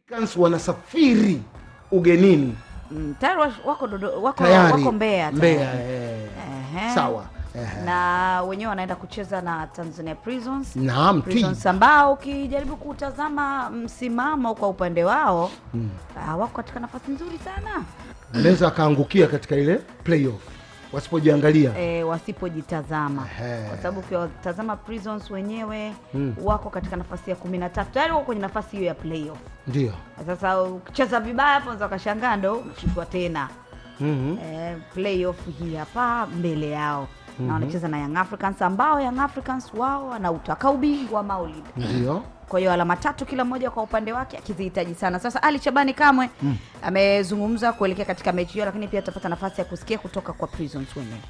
Africans wanasafiri ugenini. Tayari wako Mbeya. Sawa. Na wenyewe wanaenda kucheza na Tanzania Prisons. Naam, Prisons ambao ukijaribu kutazama msimamo kwa upande wao, wako katika nafasi nzuri sana. Wanaweza kaangukia katika ile playoff wasipojiangalia, wasipojitazama. Kwa sababu ukiwatazama Prisons wenyewe wako katika nafasi ya 13. Tayari wako kwenye nafasi hiyo ya playoff. Ndio. Sasa ukicheza vibaya hapo unaweza kashangaa ndo unashushwa tena. Playoff hii hapa mbele yao. Na wanacheza na Young Africans ambao Young Africans wao wanautaka ubingwa Maulid. Ndio. Kwa hiyo alama 3 kila mmoja kwa upande wake akizihitaji sana. Sasa Ali Shabani Kamwe amezungumza kuelekea katika mechi hiyo, lakini pia tutapata nafasi ya kusikia kutoka kwa Prisons wenyewe.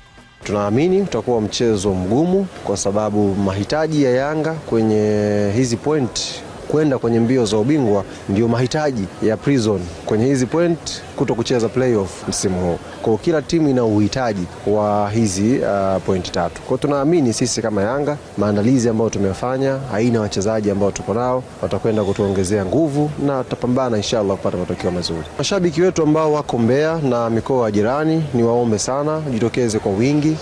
Tunaamini utakuwa mchezo mgumu kwa sababu mahitaji ya Yanga kwenye hizi point kwenda kwenye mbio za ubingwa ndio mahitaji ya Prison kwenye hizi point kutokucheza playoff msimu huu. Kwa kila timu ina uhitaji wa hizi point 3. Kwa tunaamini sisi kama Yanga maandalizi ambayo tumeyafanya, aina wachezaji ambao tupo nao watakwenda kutuongezea nguvu na tutapambana inshallah kupata matokeo mazuri. Mashabiki wetu ambao wako Mbeya na mikoa jirani ni waombe sana jitokeze kwa wingi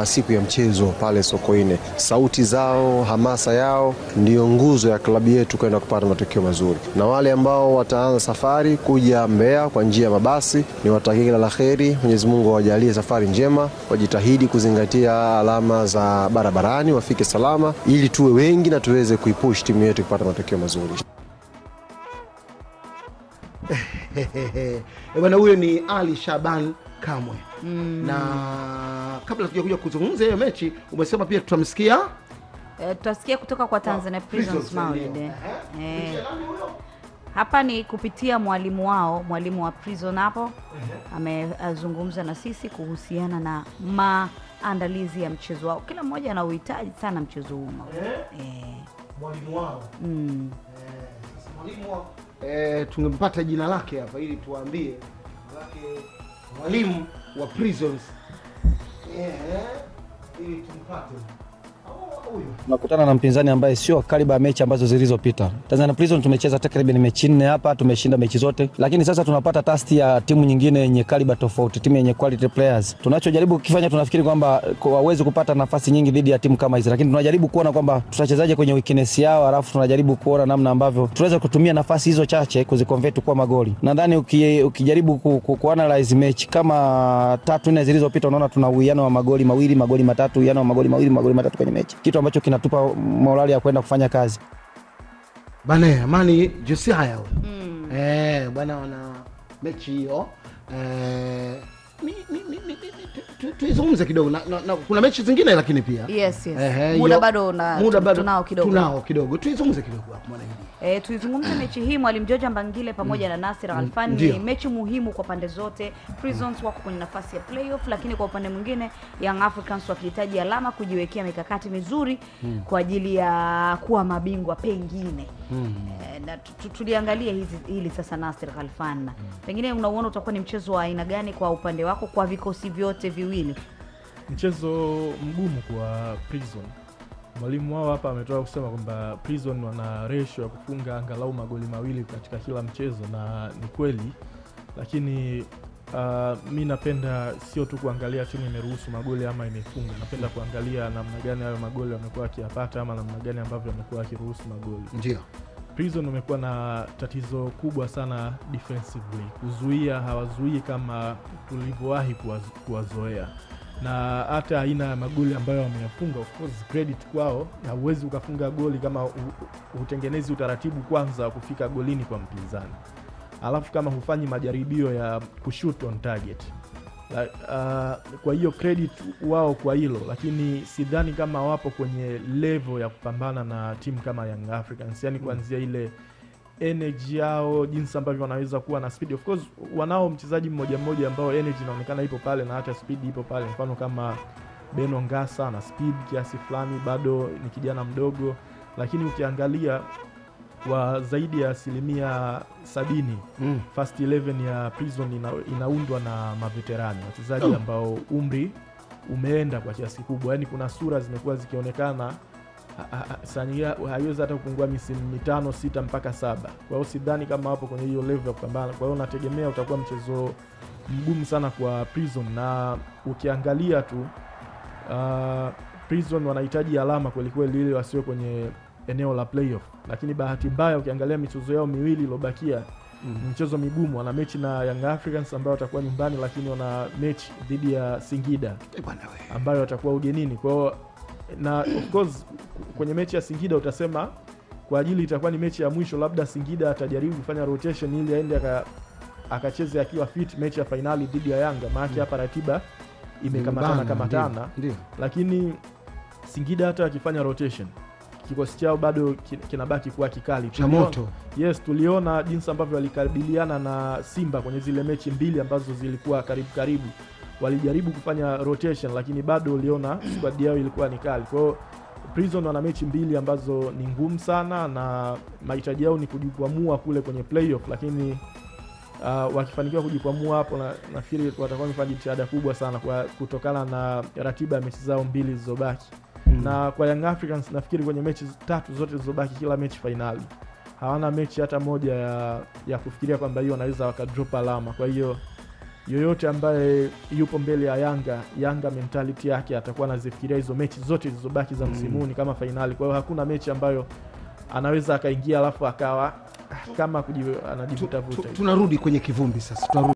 siku ya mchezo pale Sokoine. Sauti zao, hamasa yao ndio nguzo ya klabu yetu kwenda kupata matokeo mazuri. Na wale ambao wataanza safari kuja Mbeya kwa njia ya mabasi ni watakie kila la kheri. Mwenyezi Mungu awajalie safari njema, wajitahidi kuzingatia alama za barabarani, wafike salama ili tuwe wengi na tuweze kuipush timu yetu kupata matokeo mazuri. Bwana huyo ni Ali Shaban Kamwe. Na kabla tujakuja kuzungumza hiyo mechi, umesema pia tutamsikia tutasikia kutoka kwa Tanzania Prisons Maulid. Hapa ni kupitia mwalimu wao, mwalimu wa Prison hapo. Amezungumza na sisi kuhusiana na maandalizi ya mchezo wao. Kila mmoja ana uhitaji sana mchezo huu. Mwalimu wao. Mwalimu wao tungempata jina lake hapa ili tuambie mwalimu wa Prisons. Ili tumpate. Tunakutana na mpinzani ambaye sio kaliba mechi ambazo zilizopita. Tanzania Prison tumecheza takriban mechi 4 hapa, tumeshinda mechi zote. Lakini sasa tunapata tasti ya timu nyingine yenye kaliba tofauti, timu yenye quality players. Tunachojaribu kufanya, tunafikiri kwamba waweze kupata nafasi nyingi dhidi ya timu kama hizi. Lakini tunajaribu kuona kwamba tutachezaje kwenye weakness yao, alafu tunajaribu kuona namna ambavyo tunaweza kutumia nafasi hizo chache kuziconvert kwa magoli. Nadhani ukijaribu kuanalyze mechi kama 3-4 zilizopita, unaona tuna uwiano wa magoli mawili, magoli matatu, uwiano wa magoli mawili, magoli matatu kwenye mechi. Kitu ambacho kinatupa morali ya kwenda kufanya kazi. Bana Amani Josiah bwana wana mechi hiyo tuizungumze kidogo na kuna mechi zingine lakini pia yes. Muda bado tunao kidogo. Tuizungumze kidogo hapo mwana hivi. Tuizungumze mechi hii Mwalimu George Mbangile pamoja na Nasir Alfan. Ni mechi muhimu kwa pande zote. Prisons wako kwenye nafasi ya playoff, lakini kwa upande mwingine Young Africans wakihitaji alama kujiwekea mikakati mizuri kwa ajili ya kuwa mabingwa pengine. Na tuliangalia hili sasa Nasir Alfan. Pengine unaona utakuwa ni mchezo wa aina gani kwa upande wako kwa vikosi vyote viwili? Mchezo mgumu kwa Prison. Mwalimu wao hapa ametoka kusema kwamba Prison wana ratio ya kufunga angalau magoli mawili katika kila mchezo, na ni kweli. Lakini mimi napenda sio tu kuangalia timu imeruhusu magoli ama imefunga. Napenda kuangalia namna gani hayo magoli wamekuwa wakiyapata ama namna gani ambavyo wamekuwa wakiruhusu magoli. Ndio. Prison wamekuwa na tatizo kubwa sana defensively. Kuzuia hawazuii kama tulivyowahi kuwazoea. Na hata aina ya magoli ambayo wameyafunga, of course credit kwao, na uwezi ukafunga goli kama utengenezi utaratibu kwanza kufika golini kwa mpinzani. Alafu kama hufanyi majaribio ya kushoot on target. Kwa hiyo credit wao kwa hilo, lakini sidhani kama wapo kwenye level ya kupambana na timu kama Young Africans. Yani kuanzia ile energy yao, jinsi ambavyo wanaweza kuwa na speed. Of course wanao mchezaji mmoja ambao energy inaonekana ipo pale na hata speed ipo pale. Mfano kama Beno Ngasa na speed kiasi fulani, bado ni kijana mdogo, lakini ukiangalia wa zaidi ya 70% first 11 ya Prison inaundwa na maveterani, wachezaji ambao umri umeenda kwa kiasi kubwa. Yani kuna sura zimekuwa zikionekana Sania haiwezi hata kupungua misimu 5, 6 mpaka 7. Kwa hiyo sidhani kama hapo kwenye hiyo level ya kupambana. Kwa hiyo nategemea utakuwa mchezo mgumu sana kwa Prison, na ukiangalia tu Prison wanahitaji alama kweli kweli ili wasiwe kwenye eneo la playoff, lakini bahati mbaya ukiangalia michezo yao miwili iliyobakia mchezo migumu. Wana mechi na Young Africans ambao watakuwa nyumbani, lakini wana mechi dhidi ya Singida ambayo watakuwa ugenini. Kwa hiyo na of course kwenye mechi ya Singida utasema kwa ajili itakuwa ni mechi ya mwisho, labda Singida atajaribu kufanya rotation ili aende akacheze akiwa fit mechi ya finali dhidi ya Yanga, maana hapa ratiba imekamatana. Lakini Singida hata akifanya rotation kikosi chao bado kinabaki kuwa kikali cha moto. Yes, tuliona jinsi ambavyo walikabiliana na Simba kwenye zile mechi mbili ambazo zilikuwa karibu. Walijaribu kufanya rotation lakini bado uliona squad yao ilikuwa ni kali. Kwa hiyo Prison wana mechi mbili ambazo ni ngumu sana, na mahitaji yao ni kujikwamua kule kwenye playoff, lakini wakifanikiwa kujikwamua hapo nafikiri watakuwa wamefanya jitihada kubwa sana kwa kutokana na ratiba ya mechi zao mbili zilizobaki. Na kwa Young Africans nafikiri kwenye mechi 3 zote zilizobaki kila mechi finali. Hawana mechi hata moja ya kufikiria kwamba hiyo wanaweza wakadrop alama. Kwa hiyo yoyote ambaye yupo mbele ya Yanga mentality yake atakuwa anazifikiria hizo mechi zote zilizobaki za msimuni kama finali. Kwa hiyo hakuna mechi ambayo anaweza akaingia alafu akawa kama anajivuta vuta. Tunarudi kwenye kivumbi sasa.